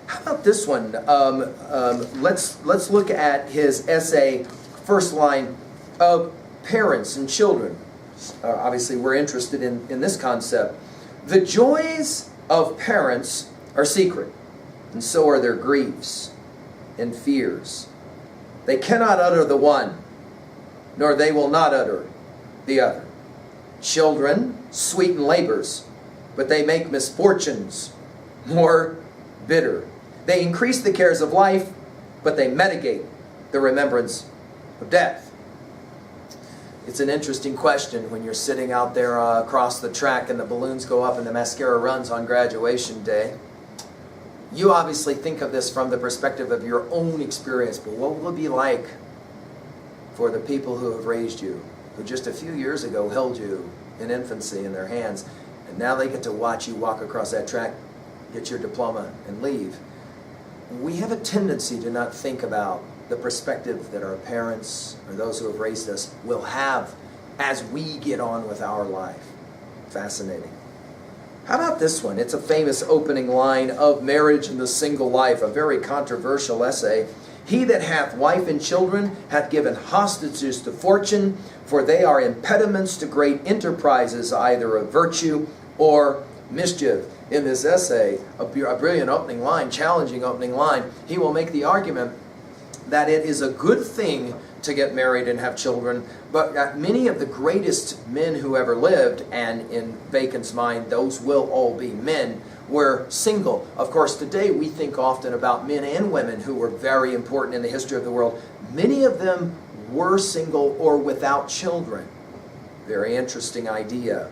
How about this one? Let's look at his essay, first line, of parents and children. Obviously, we're interested in this concept. The joys of parents are secret, and so are their griefs and fears. They cannot utter the one, nor they will not utter the other. Children sweeten labors, but they make misfortunes more bitter. They increase the cares of life, but they mitigate the remembrance of death. It's an interesting question when you're sitting out there across the track and the balloons go up and the mascara runs on graduation day. You obviously think of this from the perspective of your own experience, but what will it be like for the people who have raised you, who just a few years ago held you in infancy in their hands, and now they get to watch you walk across that track, get your diploma, and leave? We have a tendency to not think about the perspective that our parents or those who have raised us will have as we get on with our life. Fascinating. How about this one? It's a famous opening line of Marriage and the Single Life, a very controversial essay. He that hath wife and children hath given hostages to fortune, for they are impediments to great enterprises, either of virtue or mischief. In this essay, a brilliant opening line, challenging opening line, he will make the argument that it is a good thing to get married and have children, but many of the greatest men who ever lived, and in Bacon's mind, those will all be men, were single. Of course, today we think often about men and women who were very important in the history of the world. Many of them were single or without children. Very interesting idea.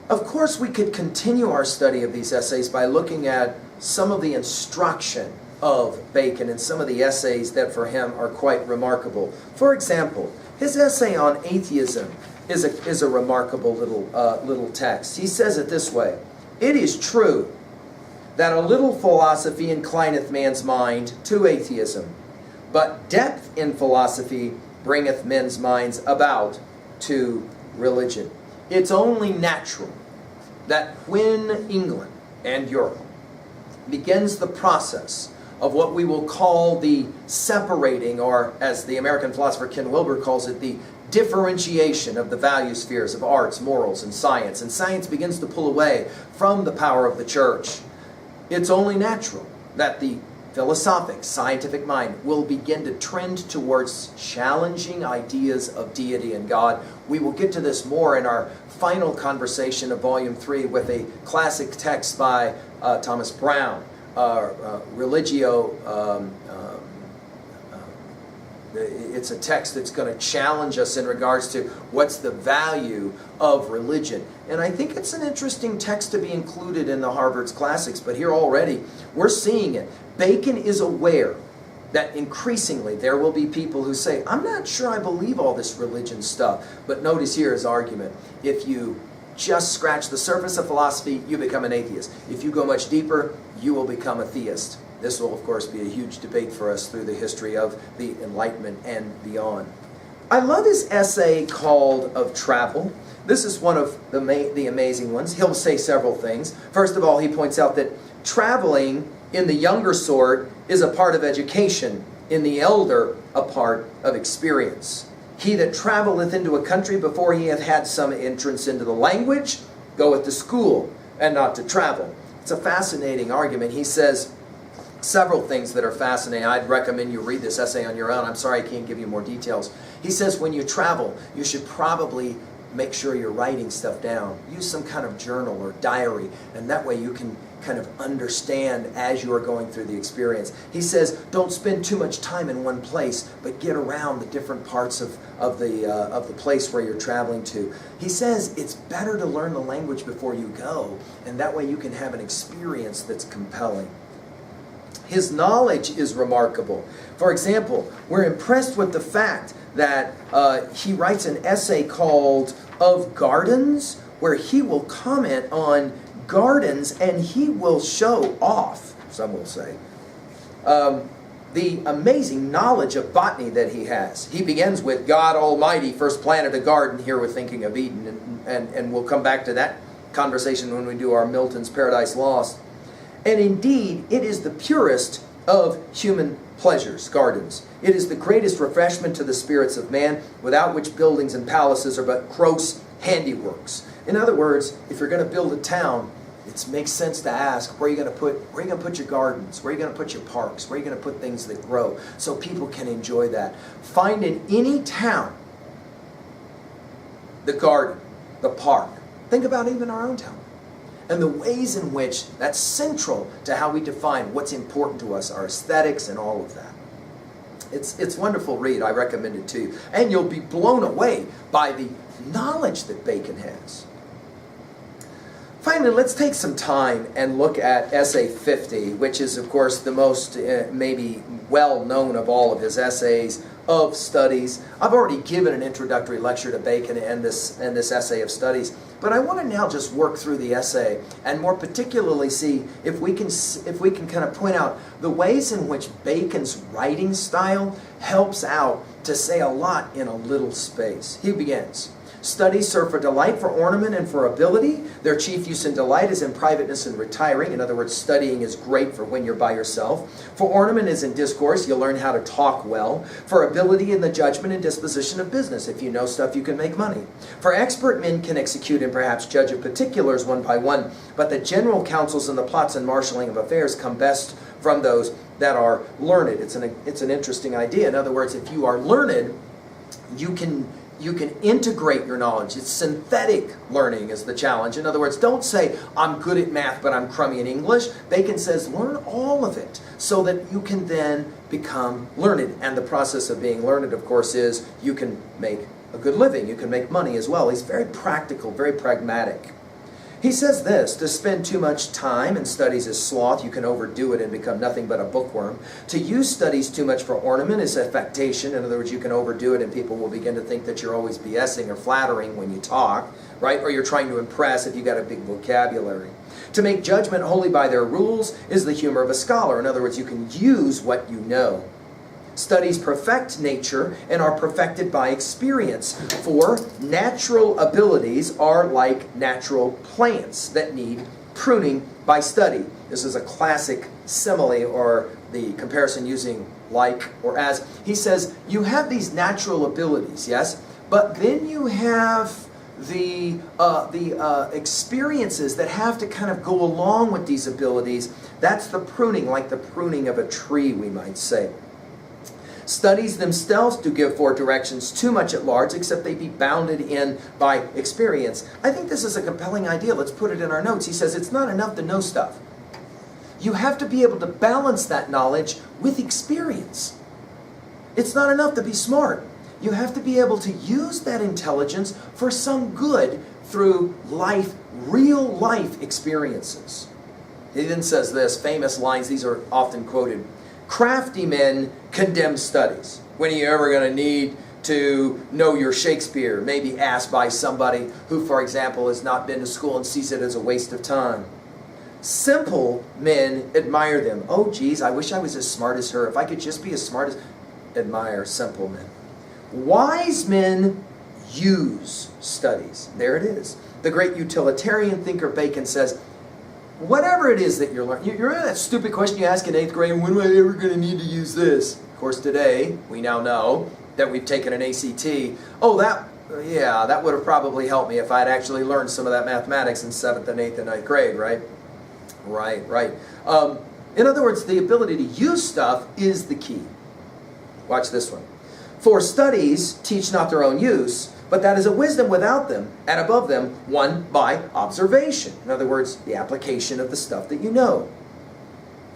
Of course, we could continue our study of these essays by looking at some of the instruction of Bacon and some of the essays that for him are quite remarkable. For example, his essay on atheism is a remarkable little text. He says it this way: "It is true that a little philosophy inclineth man's mind to atheism, but depth in philosophy bringeth men's minds about to religion." It's only natural that when England and Europe begins the process of what we will call the separating, or as the American philosopher Ken Wilber calls it, the differentiation of the value spheres of arts, morals, and science begins to pull away from the power of the church, it's only natural that the philosophic, scientific mind will begin to trend towards challenging ideas of deity and God. We will get to this more in our final conversation of Volume 3 with a classic text by Thomas Brown, Religio. It's a text that's going to challenge us in regards to what's the value of religion. And I think it's an interesting text to be included in the Harvard's Classics, but here already we're seeing it. Bacon is aware that increasingly there will be people who say, I'm not sure I believe all this religion stuff. But notice here his argument. If you just scratch the surface of philosophy, you become an atheist. If you go much deeper, you will become a theist. This will, of course, be a huge debate for us through the history of the Enlightenment and beyond. I love his essay called Of Travel. This is one of the amazing ones. He'll say several things. First of all, he points out that traveling in the younger sort is a part of education, in the elder a part of experience. He that travelleth into a country before he hath had some entrance into the language, goeth to school, and not to travel. It's a fascinating argument. He says several things that are fascinating. I'd recommend you read this essay on your own. I'm sorry I can't give you more details. He says when you travel, you should probably make sure you're writing stuff down. Use some kind of journal or diary, and that way you can kind of understand as you are going through the experience. He says don't spend too much time in one place, but get around the different parts of the place where you're traveling to. He says it's better to learn the language before you go, and that way you can have an experience that's compelling. His knowledge is remarkable. For example, we're impressed with the fact that he writes an essay called Of Gardens, where he will comment on gardens and he will show off, some will say, the amazing knowledge of botany that he has. He begins with God Almighty first planted a garden. Here we're thinking of Eden, and we'll come back to that conversation when we do our Milton's Paradise Lost. And indeed, it is the purest of human pleasures, gardens. It is the greatest refreshment to the spirits of man, without which buildings and palaces are but gross handiworks. In other words, if you're going to build a town, it makes sense to ask, where are you going to put your gardens? Where are you going to put your parks? Where are you going to put things that grow so people can enjoy that? Find in any town the garden, the park. Think about even our own town. And the ways in which that's central to how we define what's important to us, our aesthetics and all of that. It's a wonderful read. I recommend it to you. And you'll be blown away by the knowledge that Bacon has. Finally, let's take some time and look at Essay 50, which is, of course, the most maybe well-known of all of his essays of studies. I've already given an introductory lecture to Bacon and this essay of studies, but I want to now just work through the essay and more particularly see if we can kind of point out the ways in which Bacon's writing style helps out to say a lot in a little space. He begins. Studies serve for delight, for ornament, and for ability. Their chief use and delight is in privateness and retiring. In other words, studying is great for when you're by yourself. For ornament is in discourse. You'll learn how to talk well. For ability in the judgment and disposition of business. If you know stuff, you can make money. For expert men can execute and perhaps judge of particulars one by one. But the general counsels and the plots and marshalling of affairs come best from those that are learned. It's an interesting idea. In other words, if you are learned, you can integrate your knowledge. It's synthetic learning is the challenge. In other words, don't say, I'm good at math, but I'm crummy in English. Bacon says, learn all of it so that you can then become learned. And the process of being learned, of course, is you can make a good living. You can make money as well. He's very practical, very pragmatic. He says this, to spend too much time in studies is sloth. You can overdo it and become nothing but a bookworm. To use studies too much for ornament is affectation. In other words, you can overdo it and people will begin to think that you're always BSing or flattering when you talk, right? Or you're trying to impress if you've got a big vocabulary. To make judgment wholly by their rules is the humor of a scholar. In other words, you can use what you know. Studies perfect nature and are perfected by experience. For natural abilities are like natural plants that need pruning by study. This is a classic simile, or the comparison using like or as. He says, you have these natural abilities, yes? But then you have the experiences that have to kind of go along with these abilities. That's the pruning, like the pruning of a tree, we might say. Studies themselves do give four directions too much at large, except they be bounded in by experience. I think this is a compelling idea. Let's put it in our notes. He says it's not enough to know stuff. You have to be able to balance that knowledge with experience. It's not enough to be smart. You have to be able to use that intelligence for some good through life, real life experiences. He then says this, famous lines, these are often quoted. Crafty men condemn studies. When are you ever going to need to know your Shakespeare? Maybe asked by somebody who, for example, has not been to school and sees it as a waste of time. Simple men admire them. Oh, geez, I wish I was as smart as her. If I could just be as smart as... Admire simple men. Wise men use studies. There it is. The great utilitarian thinker Bacon says, whatever it is that you're learning, you remember that stupid question you ask in 8th grade, when am I ever going to need to use this? Of course, today, we now know that we've taken an ACT. Oh, that would have probably helped me if I'd actually learned some of that mathematics in 7th and 8th and 9th grade, right? Right. In other words, the ability to use stuff is the key. Watch this one. For studies teach not their own use, but that is a wisdom without them, and above them, won by observation. In other words, the application of the stuff that you know.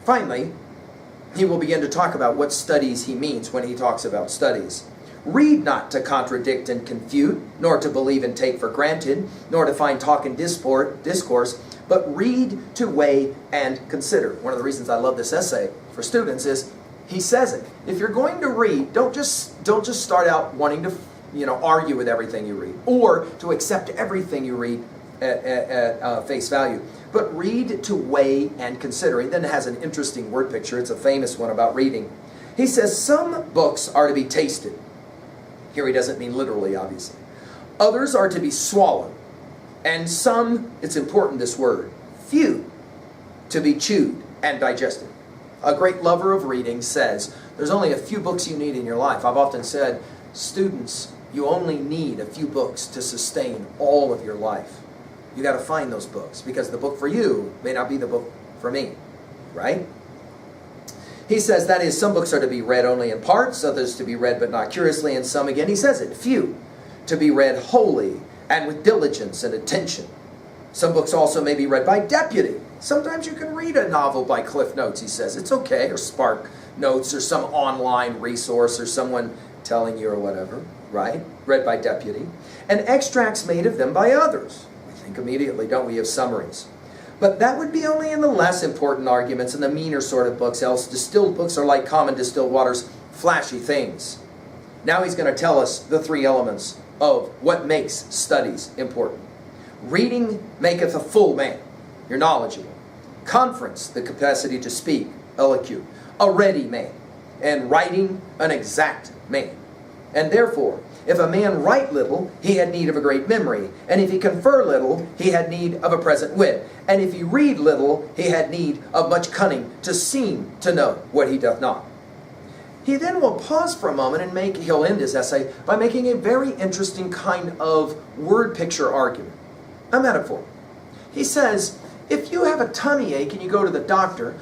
Finally, he will begin to talk about what studies he means when he talks about studies. Read not to contradict and confute, nor to believe and take for granted, nor to find talk and discourse, but read to weigh and consider. One of the reasons I love this essay for students is he says it. If you're going to read, don't just start out wanting to argue with everything you read, or to accept everything you read at face value. But read to weigh and consider. He then has an interesting word picture. It's a famous one about reading. He says some books are to be tasted. Here he doesn't mean literally, obviously. Others are to be swallowed. And some, it's important this word, few, to be chewed and digested. A great lover of reading says, there's only a few books you need in your life. I've often said, students, you only need a few books to sustain all of your life. You got to find those books, because the book for you may not be the book for me, right? He says, that is, some books are to be read only in parts, others to be read but not curiously, and some, again, he says it, few, to be read wholly and with diligence and attention. Some books also may be read by deputy. Sometimes you can read a novel by Cliff Notes, he says. It's okay, or Spark Notes, or some online resource, or someone telling you, or whatever, right? Read by deputy. And extracts made of them by others. We think immediately, don't we, of summaries. But that would be only in the less important arguments and the meaner sort of books, else distilled books are like common distilled waters, flashy things. Now he's going to tell us the three elements of what makes studies important. Reading maketh a full man. You're knowledgeable. Conference, the capacity to speak, eloquent, a ready man. And writing, an exact man. And therefore, if a man write little, he had need of a great memory. And if he confer little, he had need of a present wit. And if he read little, he had need of much cunning to seem to know what he doth not. He then will pause for a moment and he'll end his essay by making a very interesting kind of word picture argument. A metaphor. He says, if you have a tummy ache and you go to the doctor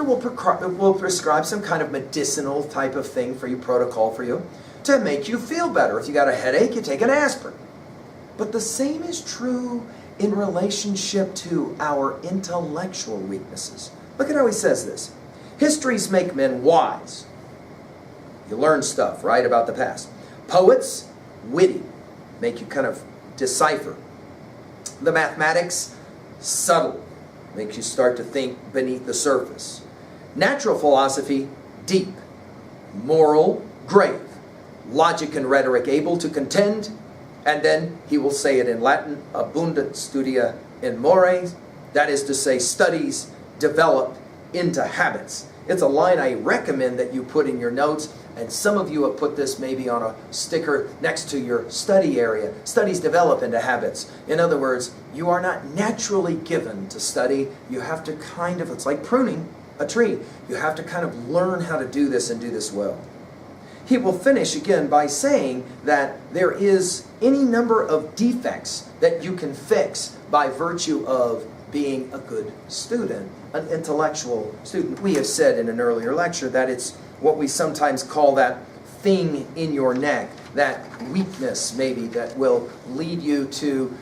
will prescribe some kind of medicinal type of thing for you, protocol for you, to make you feel better. If you got a headache, you take an aspirin. But the same is true in relationship to our intellectual weaknesses. Look at how he says this. Histories make men wise. You learn stuff, right, about the past. Poets, witty, make you kind of decipher. The mathematics, subtle, makes you start to think beneath the surface. Natural philosophy, deep. Moral, grave. Logic and rhetoric, able to contend. And then he will say it in Latin, abundat studia in mores. That is to say, studies develop into habits. It's a line I recommend that you put in your notes, and some of you have put this maybe on a sticker next to your study area. Studies develop into habits. In other words, you are not naturally given to study. You have to kind of, it's like pruning a tree. You have to kind of learn how to do this and do this well. He will finish again by saying that there is any number of defects that you can fix by virtue of being a good student, an intellectual student. We have said in an earlier lecture that it's what we sometimes call that thing in your neck, that weakness maybe that will lead you to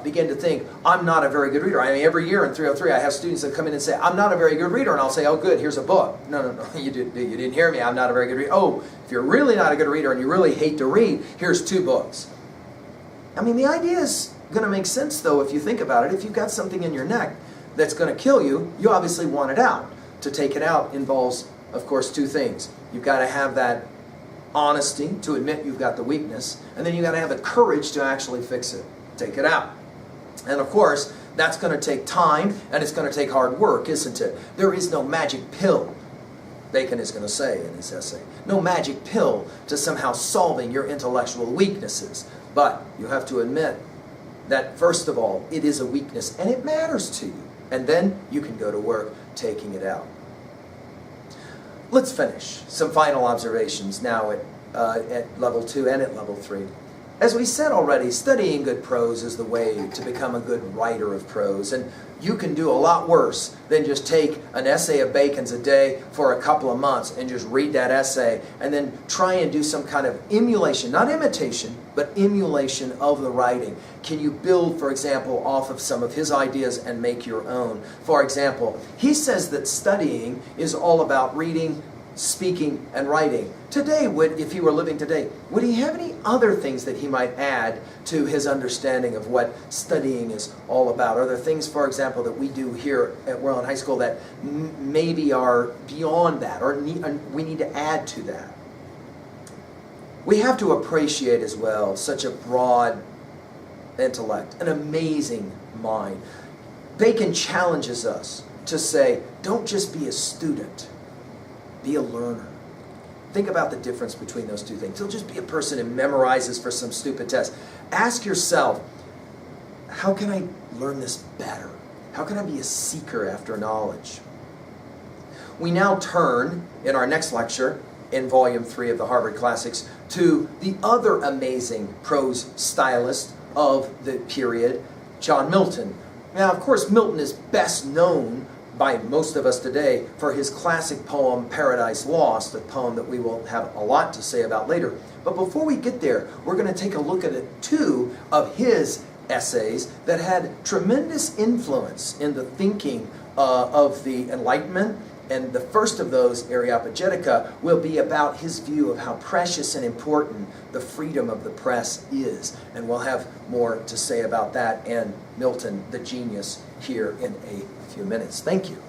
begin to think, I'm not a very good reader. I mean, every year in 303 I have students that come in and say, I'm not a very good reader, and I'll say, oh good, here's a book. No, you didn't hear me, I'm not a very good reader. Oh, if you're really not a good reader and you really hate to read, here's 2 books. I mean, the idea is going to make sense though if you think about it. If you've got something in your neck that's going to kill you, you obviously want it out. To take it out involves, of course, 2 things. You've got to have that honesty to admit you've got the weakness, and then you've got to have the courage to actually fix it, take it out. And of course, that's going to take time, and it's going to take hard work, isn't it? There is no magic pill, Bacon is going to say in his essay. No magic pill to somehow solving your intellectual weaknesses. But you have to admit that, first of all, it is a weakness, and it matters to you. And then you can go to work taking it out. Let's finish some final observations now at level 2 and at level 3. As we said already, studying good prose is the way to become a good writer of prose. And you can do a lot worse than just take an essay of Bacon's a day for a couple of months and just read that essay and then try and do some kind of emulation, not imitation, but emulation of the writing. Can you build, for example, off of some of his ideas and make your own? For example, he says that studying is all about reading, speaking, and writing. Today, if he were living today, would he have any other things that he might add to his understanding of what studying is all about? Are there things, for example, that we do here at Worland High School that maybe are beyond that, or we need to add to that? We have to appreciate as well such a broad intellect, an amazing mind. Bacon challenges us to say, don't just be a student, be a learner. Think about the difference between those 2 things. Don't just be a person who memorizes for some stupid test. Ask yourself, how can I learn this better? How can I be a seeker after knowledge? We now turn, in our next lecture, in Volume 3 of the Harvard Classics, to the other amazing prose stylist of the period, John Milton. Now, of course, Milton is best known by most of us today for his classic poem, Paradise Lost, a poem that we will have a lot to say about later. But before we get there, we're going to take a look at two of his essays that had tremendous influence in the thinking of the Enlightenment. And the first of those, Areopagitica, will be about his view of how precious and important the freedom of the press is. And we'll have more to say about that and Milton, the genius, here in a few minutes. Thank you.